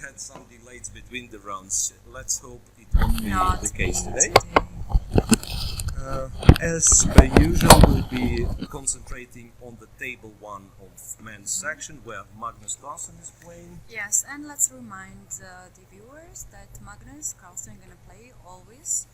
had some delays between the rounds. Let's hope it won't be the case today. As per usual, we'll be concentrating on the table 1 of men's section where Magnus Carlsen is playing. Yes, and let's remind the viewers that Magnus Carlsen is going to play always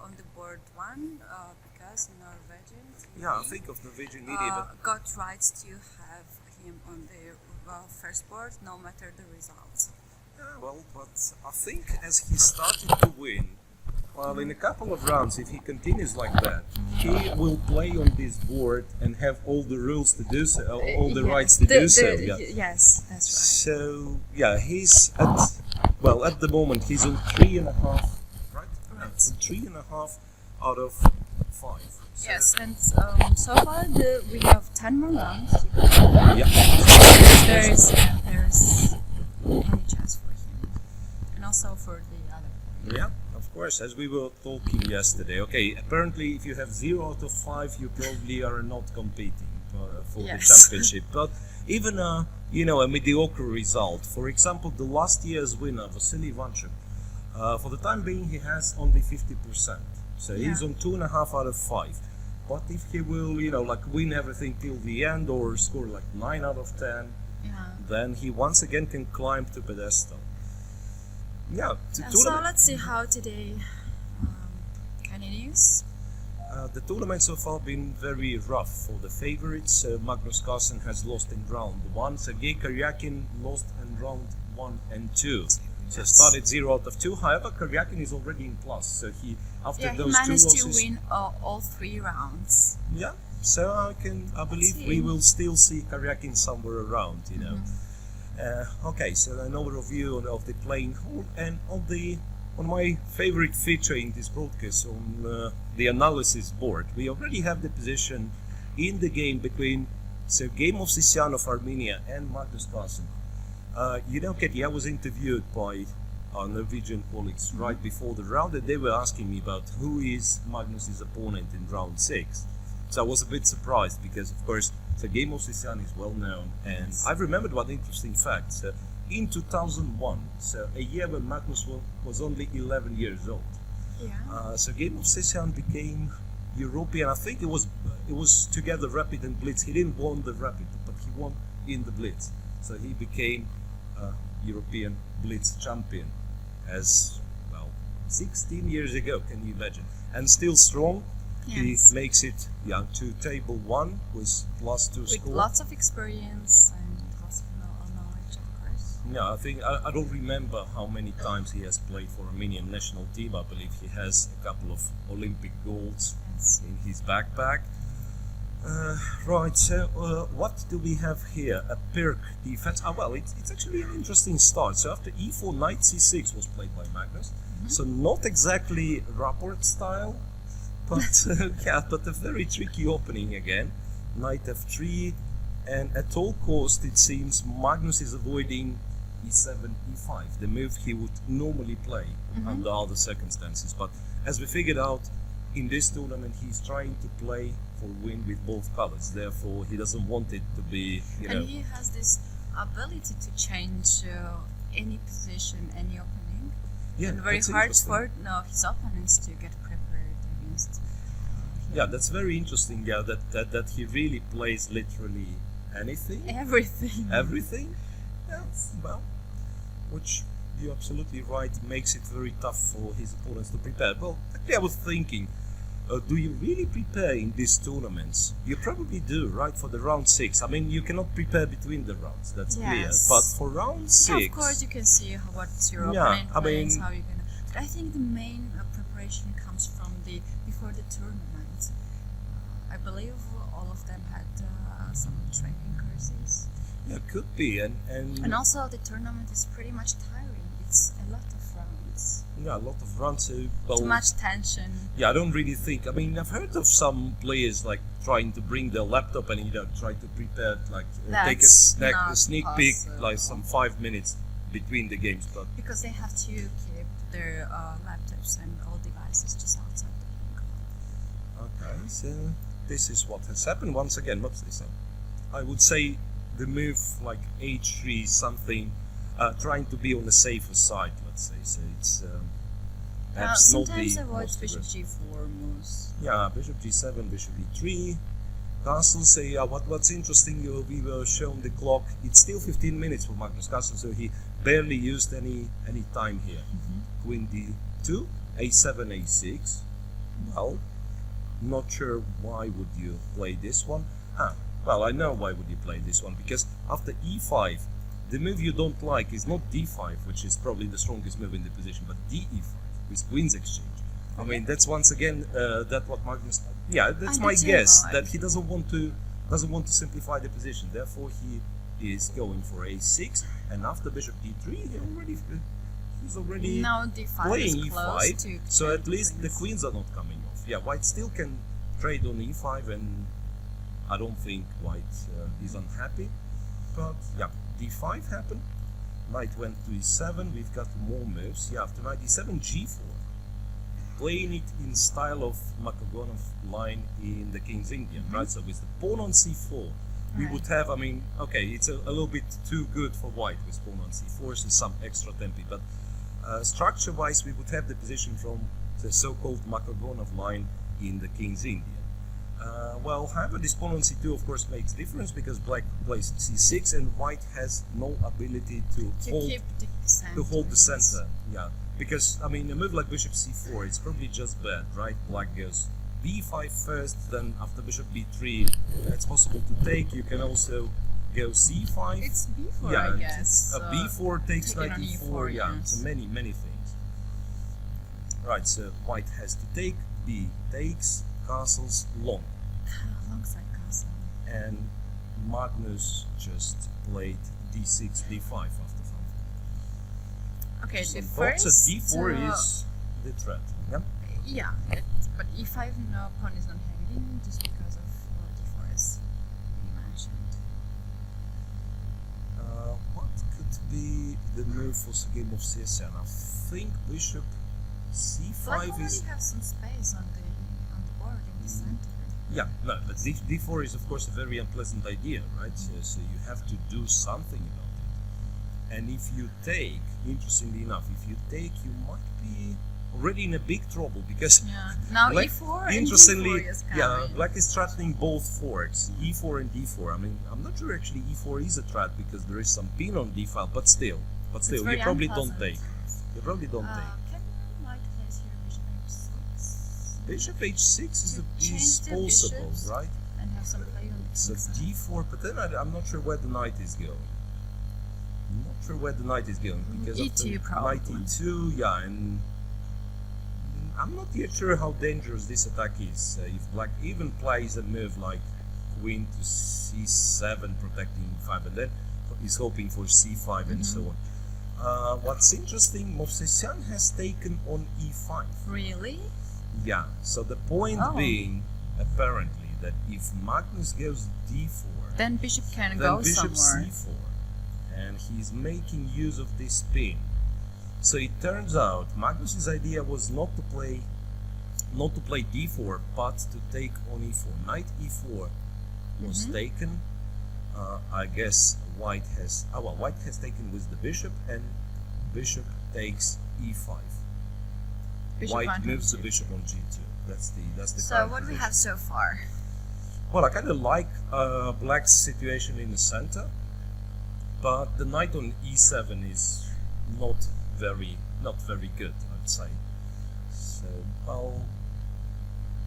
on the board 1 because Norwegian TV, I think of Norwegian media, but got rights to have him on the first board no matter the results. But I think as he started to win, in a couple of rounds, if he continues like that, he will play on this board and have all the rules to do so, all the rights to do so. Yes, that's right. So, he's at the moment he's on 3.5, right? Right. 3.5 out of 5. So yes, and so far we have 10 more rounds. There is any chance for him, and also for the other. Yeah. Of course, as we were talking yesterday. Okay, apparently if you have 0 out of 5, you probably are not competing for the championship. But even a mediocre result. For example, the last year's winner, Vasily Ivanchuk, for the time being he has only 50%. So he's on 2.5 out of 5. But if he will, win everything till the end or score like 9 out of 10, then he once again can climb to pedestal. So let's see how today continues. The tournament so far been very rough for the favorites. Magnus Carlsen has lost in round 1. Sergei Karyakin lost in round 1 and 2. So started 0 out of 2. However, Karyakin is already in plus. So he those 2 losses, he managed to win all 3 rounds. Yeah. So I believe we will still see Karyakin somewhere around. Okay, so an overview of the playing hall and on my favorite feature in this broadcast, on the analysis board, we already have the position in the game between Sergei Movsesian of Armenia and Magnus Carlsen. Katie, I was interviewed by our Norwegian colleagues right before the round, and they were asking me about who is Magnus's opponent in round 6. So I was a bit surprised because, of course, Sergei Movsesian is well known, and I remembered one interesting fact. So in 2001, so a year when Magnus was only 11 years old, Sergei Movsesian became European. I think it was together Rapid and Blitz. He didn't won the Rapid, but he won in the Blitz. So he became European Blitz champion as 16 years ago. Can you imagine? And still strong. Yes. He makes it to table 1 with +2 score. With lots of experience and lots of knowledge, of course. I think I don't remember how many times he has played for Armenian national team. I believe he has a couple of Olympic golds in his backpack. Right, so what do we have here? A Pirk defense. It's actually an interesting start. So after e4, knight c6 was played by Magnus. So not exactly rapport style. But but a very tricky opening again. Knight f3, and at all cost it seems Magnus is avoiding e7, e5, the move he would normally play under other circumstances. But as we figured out, in this tournament he's trying to play for win with both colors. Therefore, he doesn't want it to be, And he has this ability to change any position, any opening. Yeah, and very hard for his opponents to get prepared. That's very interesting. That he really plays literally anything. Everything. Yes. Which you're absolutely right, makes it very tough for his opponents to prepare. Well, actually, I was thinking, do you really prepare in these tournaments? You probably do, right? For the round 6. I mean, you cannot prepare between the rounds. That's clear. But for round 6, of course, you can see what's your opponent plays, how you can. But I think the main preparation comes from before the tournament. I believe all of them had some training courses. Yeah, could be, and also the tournament is pretty much tiring. It's a lot of rounds. Yeah, a lot of rounds. Too much tension. Yeah, I don't really think. I mean, I've heard of some players like trying to bring their laptop and try to prepare, take a sneak peek, like some 5 minutes between the games, but because they have to keep their laptops and all devices just outside the playing. Okay, so this is what has happened once again. What's this? I would say the move like h3 something. trying to be on the safer side, let's say. So it's perhaps not the sometimes avoid most bishop aggressive. g4 moves. Yeah, bishop g7, bishop e3, castle. So yeah, what's interesting, we were shown the clock. It's still 15 minutes for Magnus Carlsen, so he barely used any time here. Queen d2, a7, a6. Well, not sure why would you play this one. Well, I know why would you play this one, because after e5, the move you don't like is not d5, which is probably the strongest move in the position, but de5 with queen's exchange. I mean, that's once again that what Magnus. Yeah, that's my guess that he doesn't want to simplify the position. Therefore, he is going for a6, and after bishop d3, he's already now d5 playing is close e5. to So at least the queens are not coming off. Yeah, white still can trade on e5, and I don't think white is unhappy. But yeah, d5 happened. Knight went to e7. We've got more moves. Yeah, after knight e7, g4. Playing it in style of Makagonov line in the King's Indian, right? So with the pawn on c4, we would have, I mean, okay, it's a little bit too good for white with pawn on c4, so some extra tempi, but structure-wise, we would have the position from the so-called Makagonov line in the King's Indian. Well, however, this pawn on c2 of course makes difference because black plays c6 and white has no ability to hold the center. Yeah, because I mean a move like bishop c4 it's probably just bad, right? Black goes b5 first, then after bishop b3 it's possible to take. You can also go c5. It's b4, yeah, I guess. b4 takes knight on e4. Yeah, yes. so many things. Right, so white has to take. B takes. Castles long. Alongside castle. And Magnus just played d6, d5 after that. Okay, So the first d4 is the threat. Yeah. Yeah, but e5 no pawn is not hanging just because of d4 as you mentioned. What could be the move for Sergei Movsesian? I think bishop c5 Black already is. have some space on the board in the center. Yeah, no, but d4 is of course a very unpleasant idea, right? So you have to do something about it. And if you take, interestingly enough, if you take, you might be already in a big trouble because Now black, e4 interestingly, and d4 is coming. black is threatening both forks, e4 and d4. I mean, I'm not sure actually e4 is a threat because there is some pin on d file, but still, you probably don't take. You probably don't take. Can white place here bishop h6? Bishop h6 is possible, bishops right? And have some play on the So king side. d4, but then I'm not sure where the knight is going. Because E2 of probably. knight e2, yeah, and I'm not yet sure how dangerous this attack is. If black even plays a move like queen to c7 protecting e5 and then is hoping for c5 and so on. What's interesting, Movsesian has taken on e5. Really? Yeah, so the point being apparently that if Magnus goes d4, then bishop can then go bishop somewhere. c4, and he's making use of this pin. So it turns out Magnus's idea was not to play d4, but to take on e4. Knight e4 was taken. I guess white has taken with the bishop, and bishop takes e5. Bishop White on moves the g2. bishop on g2. That's the So current what we position. have so far? Well, I kind of like black's situation in the center, but the knight on e7 is not very good, I'd say. So, well,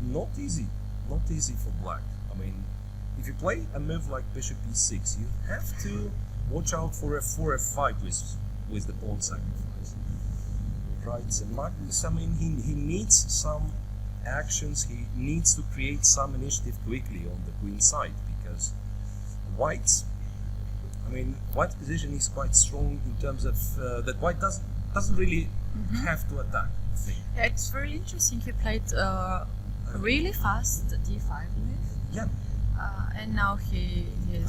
not easy for black. I mean, if you play a move like bishop e6, you have to watch out for f4, f5 with the pawn sacrifice. Right, so Magnus, I mean, he needs some actions, he needs to create some initiative quickly on the queen side, because white's position is quite strong in terms of that white doesn't really have to attack, I think. Yeah, it's very interesting. He played really fast d5 move. Yeah. And now he is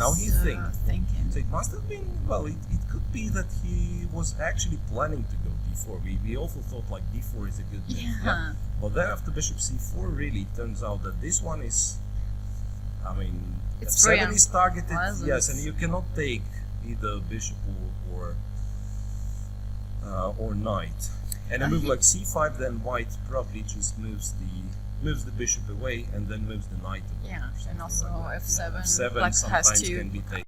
thinking. So it must have been, well, it could be that he was actually planning to go d4. We also thought like d4 is a good move. Yeah. But then after bishop c4, really it turns out that this one is, I mean, It's very f7 is targeted, unpleasant. yes, and you cannot take either bishop or or knight. And a move like c5, then white probably just moves the bishop away and then moves the knight away. Yeah, and also like f7, f7 black sometimes has to can be taken.